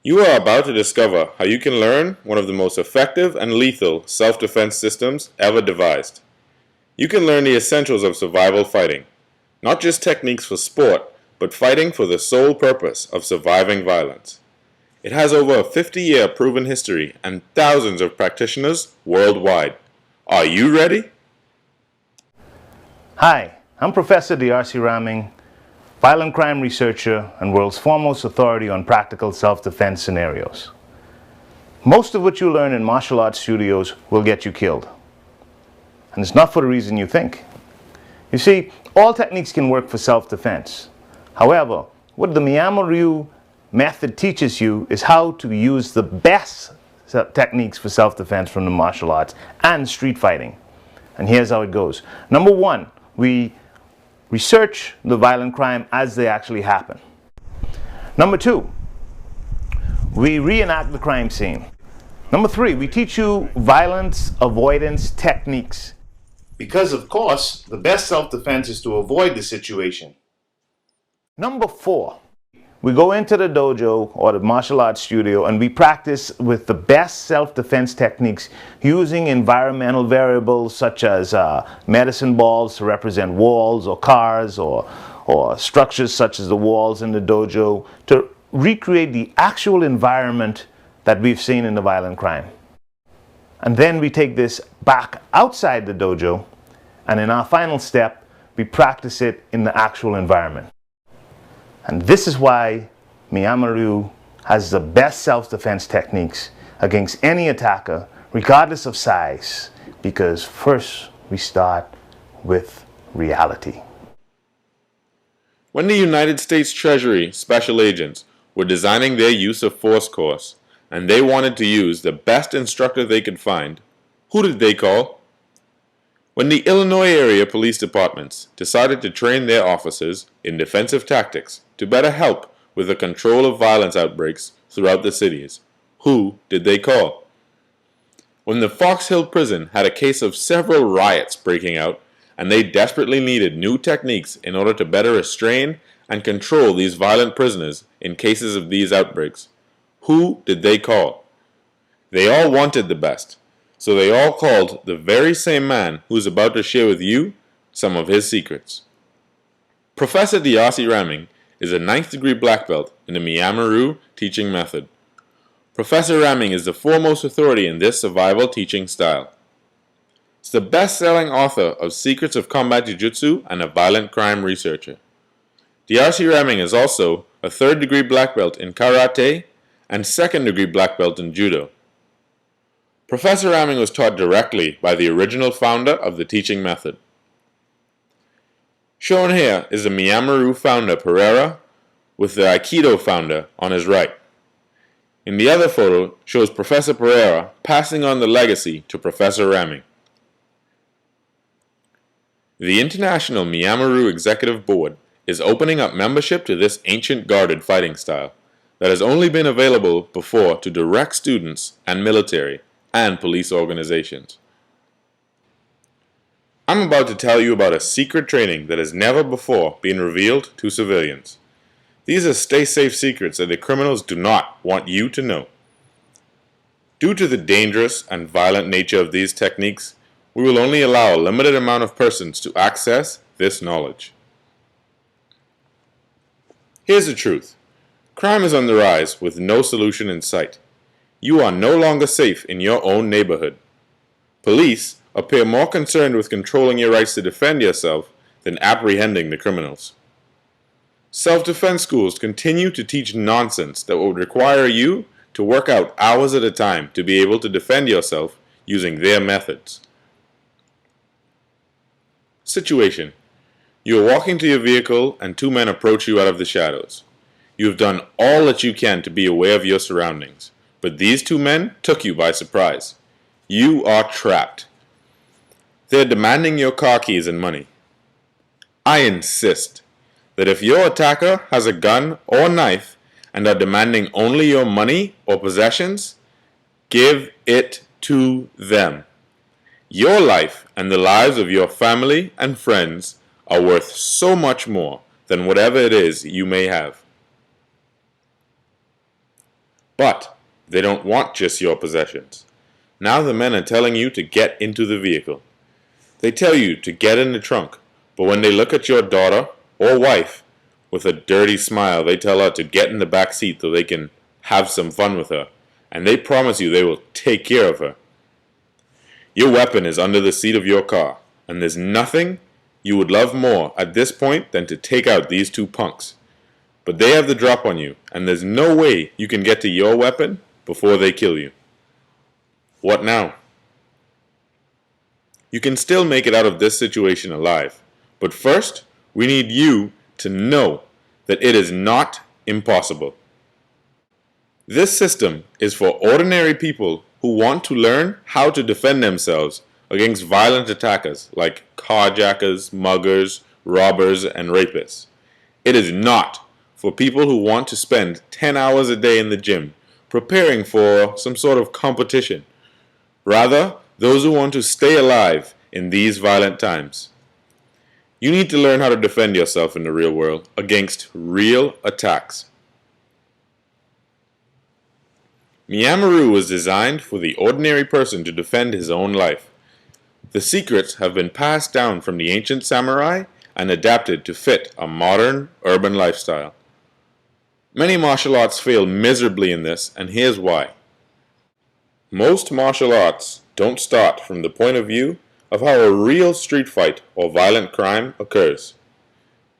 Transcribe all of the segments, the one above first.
You are about to discover how you can learn one of the most effective and lethal self-defense systems ever devised. You can learn the essentials of survival fighting, not just techniques for sport, but fighting for the sole purpose of surviving violence. It has over a 50-year proven history and thousands of practitioners worldwide. Are you ready? Hi, I'm Professor D.R.C. Raming, violent crime researcher and world's foremost authority on practical self-defense scenarios. Most of what you learn in martial arts studios will get you killed. And it's not for the reason you think. You see, all techniques can work for self-defense. However, what the miyama method teaches you is how to use the best techniques for self-defense from the martial arts and street fighting. And here's how it goes. Number one, we research the violent crime as they actually happen. Number two, we reenact the crime scene. Number three, we teach you violence avoidance techniques. Because of course, the best self-defense is to avoid the situation. Number four, we go into the dojo or the martial arts studio and we practice with the best self-defense techniques using environmental variables such as medicine balls to represent walls or cars or structures such as the walls in the dojo to recreate the actual environment that we've seen in the violent crime. And then we take this back outside the dojo, and in our final step, we practice it in the actual environment. And this is why miyama has the best self-defense techniques against any attacker, regardless of size, because first we start with reality. When the United States Treasury special agents were designing their use of force course, and they wanted to use the best instructor they could find, who did they call? When the Illinois area police departments decided to train their officers in defensive tactics to better help with the control of violence outbreaks throughout the cities, who did they call? When the Fox Hill prison had a case of several riots breaking out, and they desperately needed new techniques in order to better restrain and control these violent prisoners in cases of these outbreaks, who did they call? They all wanted the best, so they all called the very same man who's about to share with you some of his secrets. Professor D.R.C. Raming is a 9th degree black belt in the miyama teaching method. Professor Raming is the foremost authority in this survival teaching style. He's the best-selling author of Secrets of Combat Jiu-Jitsu and a violent crime researcher. D.R.C. Raming is also a 3rd degree black belt in karate and 2nd degree black belt in judo. Professor Raming was taught directly by the original founder of the teaching method. Shown here is the miyama founder Pereira with the Aikido founder on his right. In the other photo shows Professor Pereira passing on the legacy to Professor Raming. The International Miyama Executive Board is opening up membership to this ancient guarded fighting style that has only been available before to direct students and military and police organizations. I'm about to tell you about a secret training that has never before been revealed to civilians. These are stay-safe secrets that the criminals do not want you to know. Due to the dangerous and violent nature of these techniques, we will only allow a limited amount of persons to access this knowledge. Here's the truth. Crime is on the rise with no solution in sight. You are no longer safe in your own neighborhood. Police appear more concerned with controlling your rights to defend yourself than apprehending the criminals. Self-defense schools continue to teach nonsense that would require you to work out hours at a time to be able to defend yourself using their methods. Situation. You are walking to your vehicle and 2 men approach you out of the shadows. You have done all that you can to be aware of your surroundings, but these 2 men took you by surprise. You are trapped. They are demanding your car keys and money. I insist that if your attacker has a gun or knife and are demanding only your money or possessions, give it to them. Your life and the lives of your family and friends are worth so much more than whatever it is you may have. But they don't want just your possessions. Now the men are telling you to get into the vehicle. They tell you to get in the trunk, but when they look at your daughter or wife, with a dirty smile, they tell her to get in the back seat so they can have some fun with her, and they promise you they will take care of her. Your weapon is under the seat of your car, and there's nothing you would love more at this point than to take out these two punks. But they have the drop on you, and there's no way you can get to your weapon before they kill you. What now? You can still make it out of this situation alive, but first, we need you to know that it is not impossible. This system is for ordinary people who want to learn how to defend themselves against violent attackers like carjackers, muggers, robbers, and rapists. It is not for people who want to spend 10 hours a day in the gym preparing for some sort of competition. Rather, those who want to stay alive in these violent times. You need to learn how to defend yourself in the real world against real attacks. Miyama was designed for the ordinary person to defend his own life. The secrets have been passed down from the ancient samurai and adapted to fit a modern urban lifestyle. Many martial arts fail miserably in this, and here's why. Most martial arts don't start from the point of view of how a real street fight or violent crime occurs.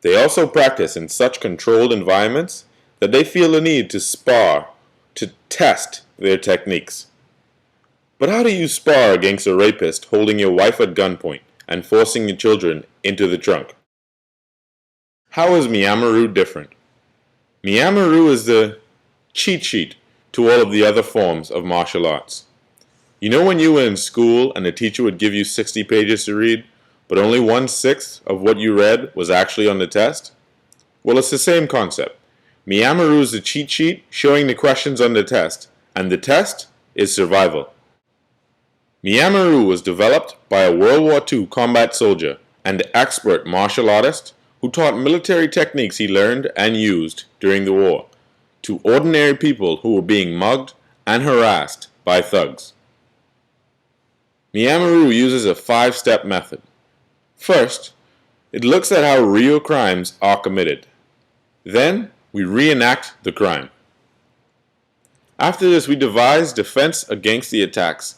They also practice in such controlled environments that they feel the need to spar to test their techniques. But how do you spar against a rapist holding your wife at gunpoint and forcing your children into the trunk? How is Miyama different? Miyama is the cheat sheet to all of the other forms of martial arts. You know when you were in school and the teacher would give you 60 pages to read, but only 1/6 of what you read was actually on the test? Well, it's the same concept. Miyama is the cheat sheet showing the questions on the test, and the test is survival. Miyama was developed by a World War II combat soldier and expert martial artist who taught military techniques he learned and used during the war to ordinary people who were being mugged and harassed by thugs. Miyama uses a 5-step method. First, it looks at how real crimes are committed. Then, we reenact the crime. After this, we devise defense against the attacks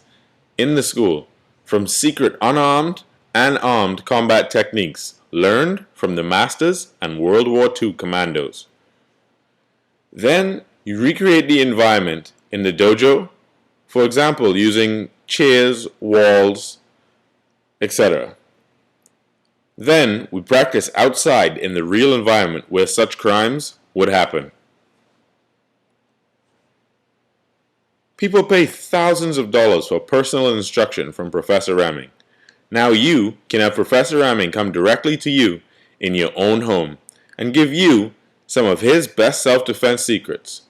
in the school from secret unarmed and armed combat techniques learned from the masters and World War II commandos. Then, you recreate the environment in the dojo, for example, using chairs, walls, etc. Then, we practice outside in the real environment where such crimes would happen. People pay thousands of dollars for personal instruction from Professor Ramming. Now you can have Professor Ramming come directly to you in your own home and give you some of his best self-defense secrets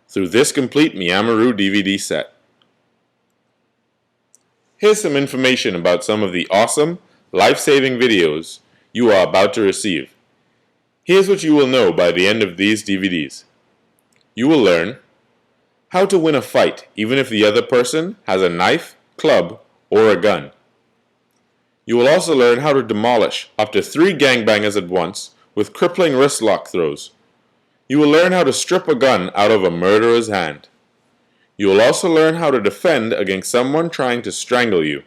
through this complete Miyama DVD set. Here's some information about some of the awesome, life-saving videos you are about to receive. Here's what you will know by the end of these DVDs. You will learn how to win a fight even if the other person has a knife, club, or a gun. You will also learn how to demolish up to 3 gangbangers at once with crippling wrist lock throws. You will learn how to strip a gun out of a murderer's hand. You will also learn how to defend against someone trying to strangle you.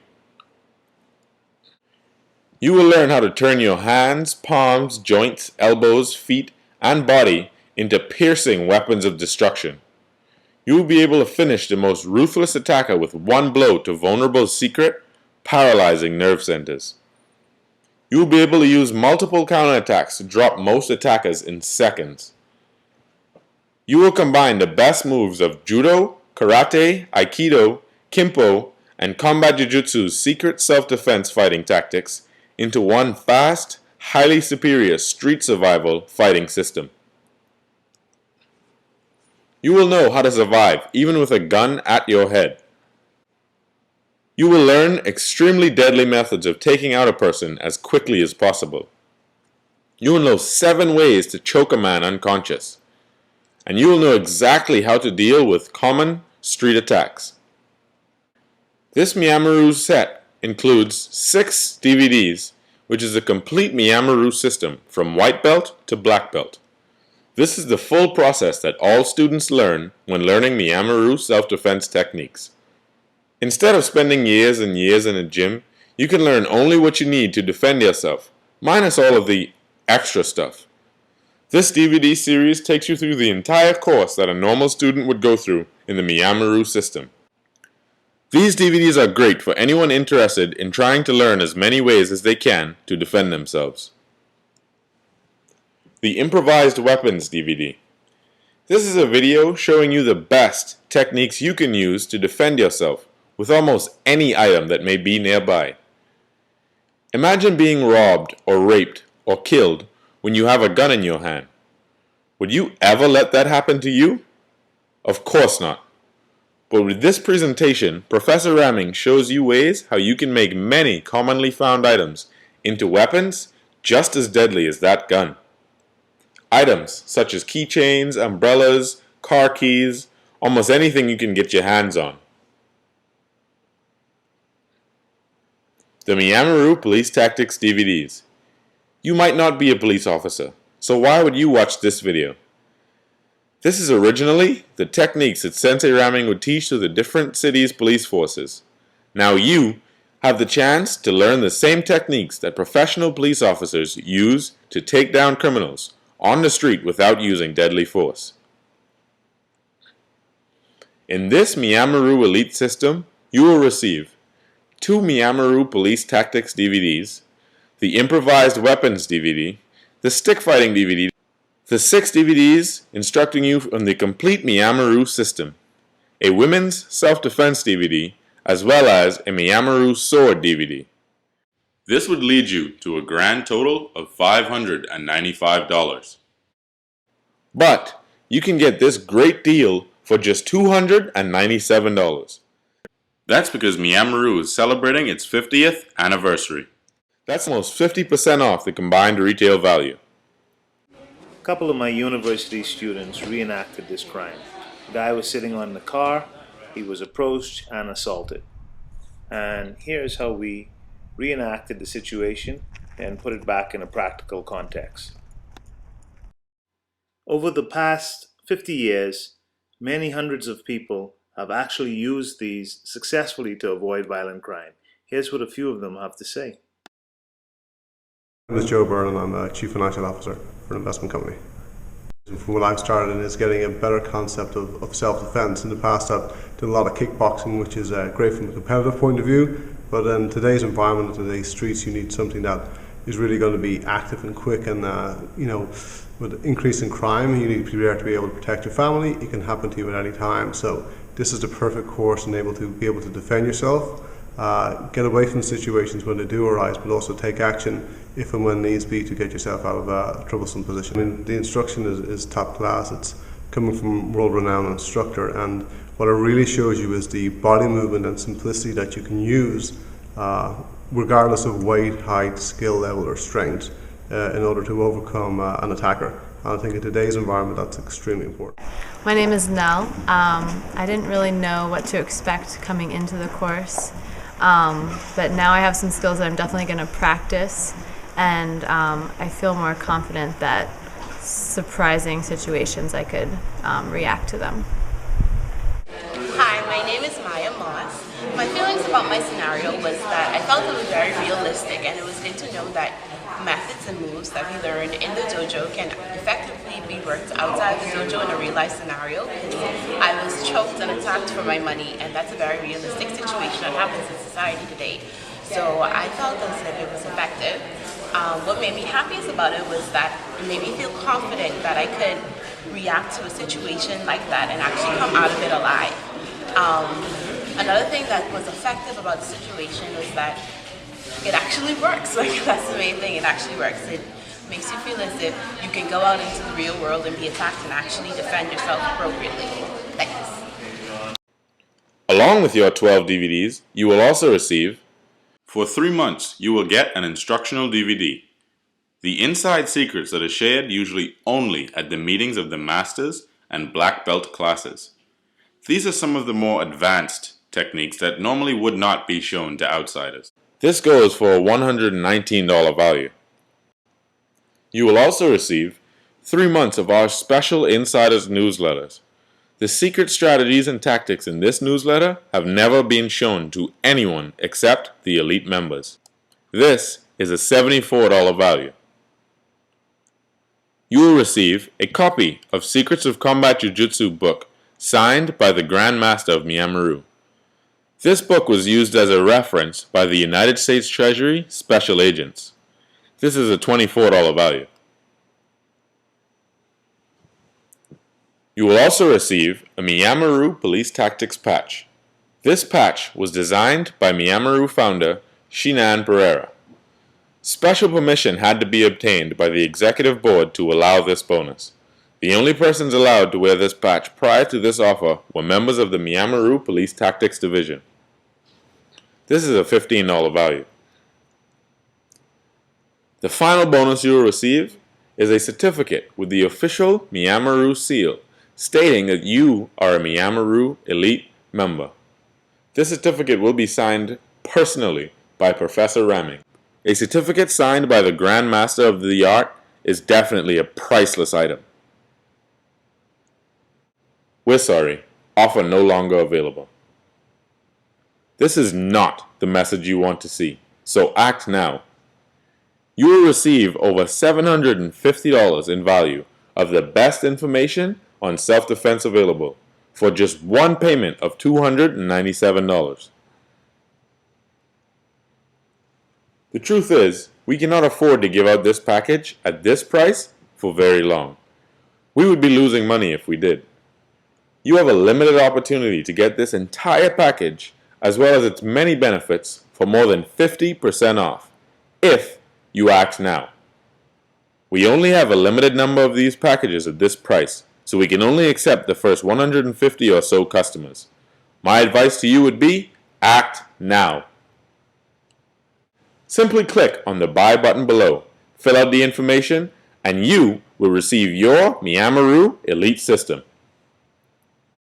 You will learn how to turn your hands, palms, joints, elbows, feet, and body into piercing weapons of destruction. You will be able to finish the most ruthless attacker with one blow to vulnerable secret, paralyzing nerve centers. You will be able to use multiple counterattacks to drop most attackers in seconds. You will combine the best moves of Judo, Karate, Aikido, Kimpo, and Combat Jiu-Jitsu's secret self-defense fighting tactics into one fast, highly superior street survival fighting system. You will know how to survive even with a gun at your head. You will learn extremely deadly methods of taking out a person as quickly as possible. You will know 7 ways to choke a man unconscious. and you will know exactly how to deal with common street attacks. This Miyama set includes 6 DVDs, which is a complete Miyama system from white belt to black belt. This is the full process that all students learn when learning Miyama self-defense techniques. Instead of spending years and years in a gym, you can learn only what you need to defend yourself, minus all of the extra stuff. This DVD series takes you through the entire course that a normal student would go through in the Miyama system. These DVDs are great for anyone interested in trying to learn as many ways as they can to defend themselves. The Improvised Weapons DVD. This is a video showing you the best techniques you can use to defend yourself with almost any item that may be nearby. Imagine being robbed or raped or killed when you have a gun in your hand. Would you ever let that happen to you? Of course not. But with this presentation, Professor Ramming shows you ways how you can make many commonly found items into weapons just as deadly as that gun. Items such as keychains, umbrellas, car keys, almost anything you can get your hands on. The Miyama Police Tactics DVDs. You might not be a police officer, so why would you watch this video? This is originally the techniques that Sensei Ramming would teach to the different cities' police forces. Now you have the chance to learn the same techniques that professional police officers use to take down criminals on the street without using deadly force. In this Miyama Elite system, you will receive 2 Miyama Police Tactics DVDs, the Improvised Weapons DVD, the Stick Fighting DVD, the 6 DVDs instructing you on the complete Miyama system, a Women's Self-Defense DVD, as well as a Miyama Sword DVD. This would lead you to a grand total of $595. But you can get this great deal for just $297. That's because Miyama is celebrating its 50th anniversary. That's almost 50% off the combined retail value. A couple of my university students reenacted this crime. The guy was sitting on the car, he was approached and assaulted. And here's how we reenacted the situation and put it back in a practical context. Over the past 50 years, many hundreds of people have actually used these successfully to avoid violent crime. Here's what a few of them have to say. My name is Joe Byrne and I'm a Chief Financial Officer for an investment company. From what I've started in is getting a better concept of self-defense. In the past I've done a lot of kickboxing, which is great from a competitive point of view, but in today's environment, in today's streets, you need something that is really going to be active and quick, and with increase in crime, you need to be there to be able to protect your family. It can happen to you at any time, so this is the perfect course and able to be able to defend yourself, get away from situations when they do arise, but also take action if and when needs be to get yourself out of a troublesome position. I mean, the instruction is top class. It's coming from a world-renowned instructor, and what it really shows you is the body movement and simplicity that you can use regardless of weight, height, skill level or strength in order to overcome an attacker. And I think in today's environment that's extremely important. My name is Nell. I didn't really know what to expect coming into the course, but now I have some skills that I'm definitely going to practice, and I feel more confident that surprising situations I could react to them. Hi, my name is Miyama. My feelings about my scenario was that I felt it was very realistic, and it was good to know that methods and moves that we learned in the dojo can effectively be worked outside the dojo in a real life scenario. I was choked and attacked for my money, and that's a very realistic situation that happens in society today. So I felt as if it was effective. What made me happiest about it was that it made me feel confident that I could react to a situation like that and actually come out of it alive. Another thing that was effective about the situation was that it actually works. Like, that's the main thing, it actually works. It makes you feel as if you can go out into the real world and be attacked and actually defend yourself appropriately. Thanks. Along with your 12 DVDs, you will also receive, for 3 months, you will get an instructional DVD. The inside secrets that are shared usually only at the meetings of the masters and black belt classes. These are some of the more advanced techniques that normally would not be shown to outsiders. This goes for a $119 value. You will also receive 3 months of our special Insiders newsletters. The secret strategies and tactics in this newsletter have never been shown to anyone except the elite members. This is a $74 value. You will receive a copy of Secrets of Combat Jiu-Jitsu book signed by the Grand Master of Miyama. This book was used as a reference by the United States Treasury Special Agents. This is a $24 value. You will also receive a Miyama Police Tactics patch. This patch was designed by Miyama founder Shinan Pereira. Special permission had to be obtained by the executive board to allow this bonus. The only persons allowed to wear this patch prior to this offer were members of the Miyama Police Tactics Division. This is a $15 value. The final bonus you will receive is a certificate with the official Miyama seal stating that you are a Miyama Elite member. This certificate will be signed personally by Professor Ramming. A certificate signed by the Grand Master of the art is definitely a priceless item. We're sorry, offer no longer available. This is not the message you want to see, so act now. You will receive over $750 in value of the best information on self-defense available for just one payment of $297. The truth is, we cannot afford to give out this package at this price for very long. We would be losing money if we did. You have a limited opportunity to get this entire package as well as its many benefits for more than 50% off, if you act now. We only have a limited number of these packages at this price, so we can only accept the first 150 or so customers. My advice to you would be, act now. Simply click on the buy button below, fill out the information, and you will receive your Miyama Elite system.